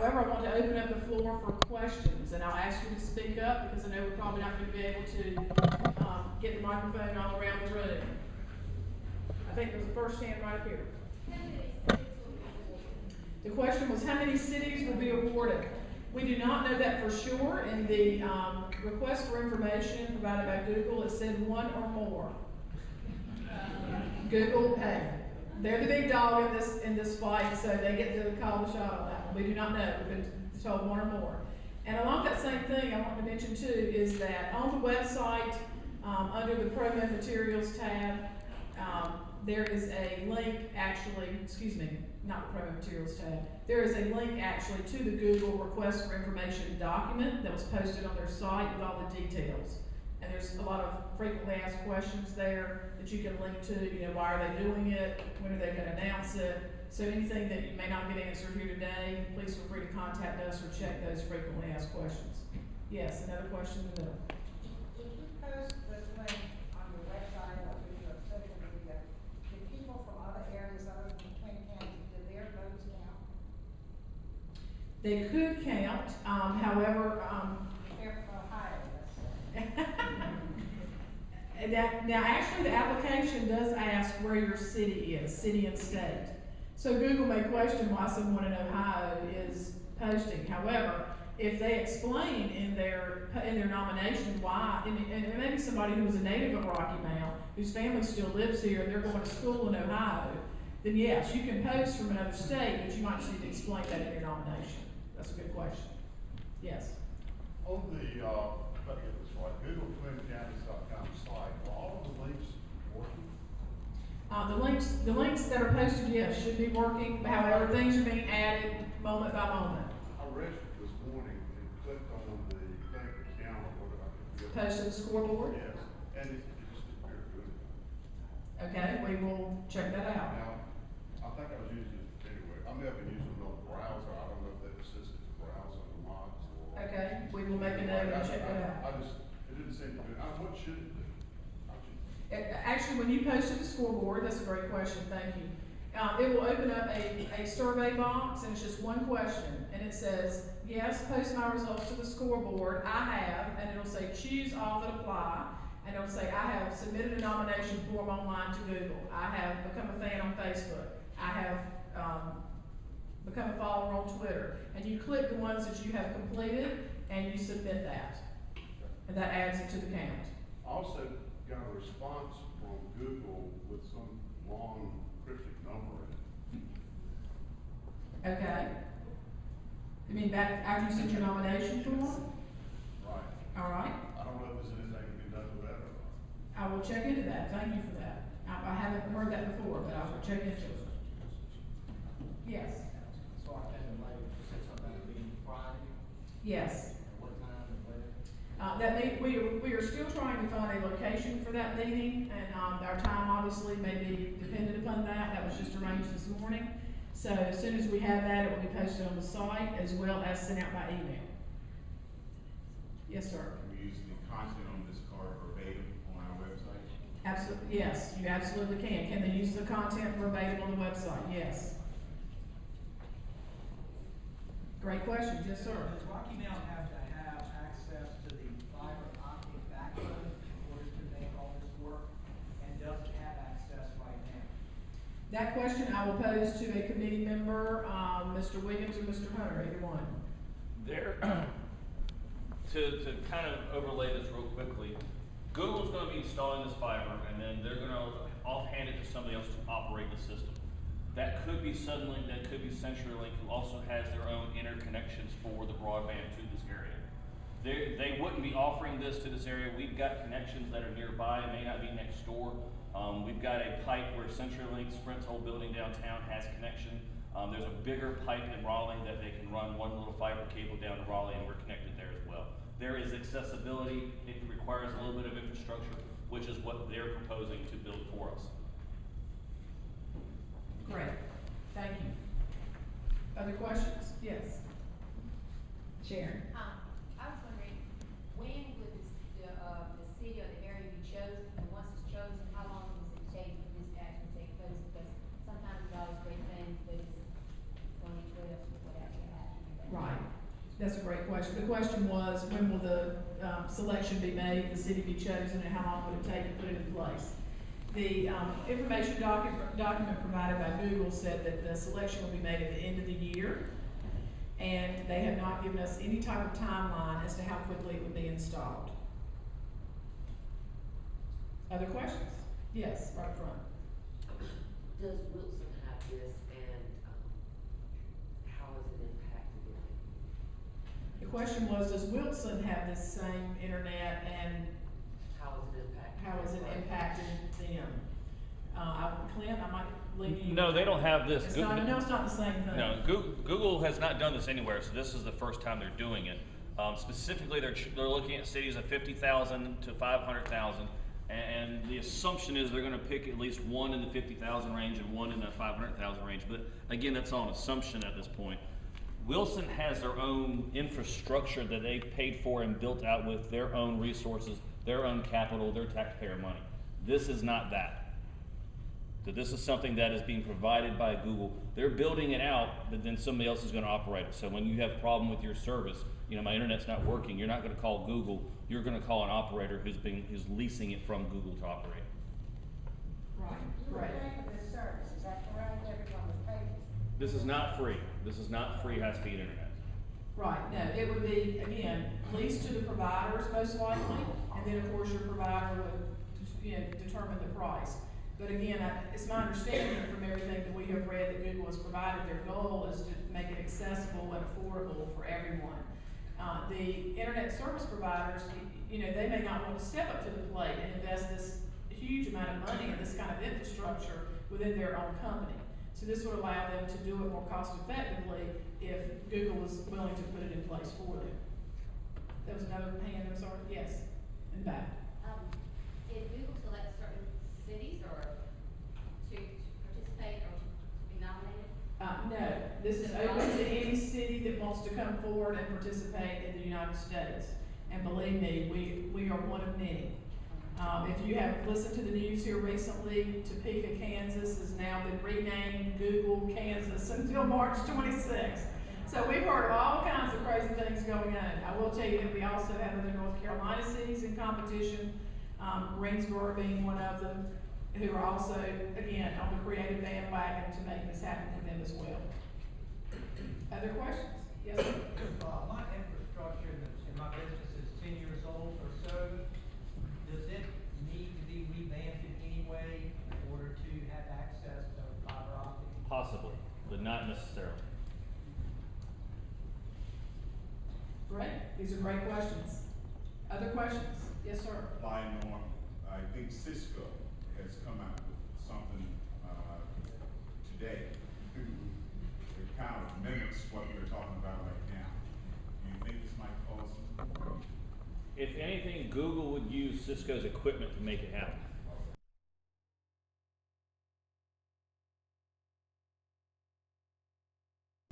However, I want to open up the floor for questions, and I'll ask you to speak up because I know we're probably not going to be able to get the microphone all around the room. I think there's a first hand right here. The question was, how many cities will be awarded? We do not know that for sure. In the request for information provided by Google, it said one or more. Google, hey, they're the big dog in this fight, so they get to call the shot on that one. We do not know. We've been told one or more. And along that same thing, I want to mention too is that on the website, under the promo materials tab, there is a link actually, excuse me, not the promo materials tab. There is a link actually to the Google request for information document that was posted on their site with all the details. And there's a lot of frequently asked questions there that you can link to, you know, why are they doing it? When are they going to announce it? So anything that you may not get answered here today, please feel free to contact us or check those frequently asked questions. Yes, another question in the middle. If you post this link on your website or through your social media, do people from other areas other than Twin County, do their votes count? They could count, however, They're from Ohio, let's say. Now, actually, the application does ask where your city is, city and state. So Google may question why someone in Ohio is posting. However, if they explain in their nomination why, and it may be somebody who is a native of Rocky Mount, whose family still lives here, and they're going to school in Ohio, then yes, you can post from another state, but you might just need to explain that in your nomination. That's a good question. Yes? On the, if I get this right, GoogleTwinCounties.com site, are all of the links working? The links that are posted, yes, should be working. However, things are being added moment by moment. I rested this morning and clicked on the bank account or whatever. Posted the scoreboard? Yes, and it just appeared good. Okay, we will check that out. Now, I think I was using it anyway. I may have been using it on the browser. I don't know if they assisted the browser or not. Okay, we will make a note and check that out. It didn't seem to do. What should it do? Actually, when you posted the scoreboard, that's a great question, thank you. It will open up a survey box, and it's just one question, and it says, yes, post my results to the scoreboard, I have, and it'll say choose all that apply, and it'll say I have submitted a nomination form online to Google, I have become a fan on Facebook, I have become a follower on Twitter, and you click the ones that you have completed, and you submit that, and that adds it to the count. Also got a response from Google with some long cryptic number in it. Okay. You mean back after you sent your nomination form? Right. All right. I don't know if there's anything to be done with that or not. I will check into that. Thank you for that. I haven't heard that before, but I will check into it. Yes. So I can like say something about it being Friday, Yes. at what time and where? We are still trying to find a location for that meeting, and our time obviously may be dependent upon that. That was just arranged this morning. So as soon as we have that, it will be posted on the site as well as sent out by email. Yes, sir. Can we use the content on this card verbatim on our website? Absolutely, yes, you absolutely can. Can they use the content verbatim on the website? Yes. Great question, yes, sir. Does Rocky Mount have to have access to the fiber optic backbone in order to make all this work? And does it have access right now? That question I will pose to a committee member, Mr. Williams or Mr. Hunter, either one. There, to kind of overlay this real quickly, Google's going to be installing this fiber, and then they're going to offhand it to somebody else to operate the system. That could be Suddenlink, that could be CenturyLink, who also has their own interconnections for the broadband to this area. They wouldn't be offering this to this area. We've got connections that are nearby, it may not be next door. We've got a pipe where CenturyLink, Sprint's whole building downtown has connection. There's a bigger pipe in Raleigh that they can run one little fiber cable down to Raleigh, and we're connected there as well. There is accessibility. It requires a little bit of infrastructure, which is what they're proposing to build for us. Great, thank you. Other questions? Yes. Sharon? I was wondering, when would the city or the area be chosen, and once it's chosen, how long does it take for this to actually take place? Because sometimes we always great things, but it's 2012 what actually happened. That's a great question. The question was, when will the, selection be made, the city be chosen, and how long would it take to put it in place? The, information document provided by Google said that the selection will be made at the end of the year, and they have not given us any type of timeline as to how quickly it would be installed. Other questions? Yes, right front. Does Wilson have this, and how is it impacted it? The question was, does Wilson have this same internet, and How is it impacted? how is it impacting them? Clint, I might leave you. No, they don't have this. It's not, no, it's not the same thing. No, Google has not done this anywhere, so this is the first time they're doing it. Specifically, they're looking at cities of 50,000 to 500,000, and the assumption is they're going to pick at least one in the 50,000 range and one in the 500,000 range. But again, that's all an assumption at this point. Wilson has their own infrastructure that they've paid for and built out with their own resources, their own capital, their taxpayer money. This is not that. So this is something that is being provided by Google. They're building it out, but then somebody else is going to operate it. So when you have a problem with your service, you know, my internet's not working, you're not going to call Google. You're going to call an operator who's leasing it from Google to operate. Right, You were right. paying for this service, is that correct? Everyone was paying? This is not free. This is not free high-speed internet. Right, no, it would be, again, leased to the providers most likely, and then of course your provider would, you know, determine the price. But again, it's my understanding from everything that we have read that Google has provided, their goal is to make it accessible and affordable for everyone. The internet service providers, you know, they may not want to step up to the plate and invest this huge amount of money in this kind of infrastructure within their own company. So this would allow them to do it more cost effectively if Google was willing to put it in place for them. There was another hand, I'm sorry, yes, in the back. Did Google select certain cities or to participate or to be nominated? No, this is open to any city that wants to come forward and participate in the United States. And believe me, we are one of many. If you have listened to the news here recently, Topeka, Kansas has now been renamed Google Kansas until March 26th. So we've heard of all kinds of crazy things going on. I will tell you that we also have other North Carolina cities in competition, Greensboro being one of them, who are also, again, on the creative bandwagon to make this happen for them as well. Other questions? Yes, sir? My infrastructure in my business is 10 years old or so. Does it need to be revamped in any way in order to have access to fiber optic? Possibly, but not necessarily. Great. These are great questions. Other questions? Yes, sir. Flying on, I think Cisco has come out with something, today. It kind of mimics what we're talking about right now. Do you think this might cause some? If anything, Google would use Cisco's equipment to make it happen.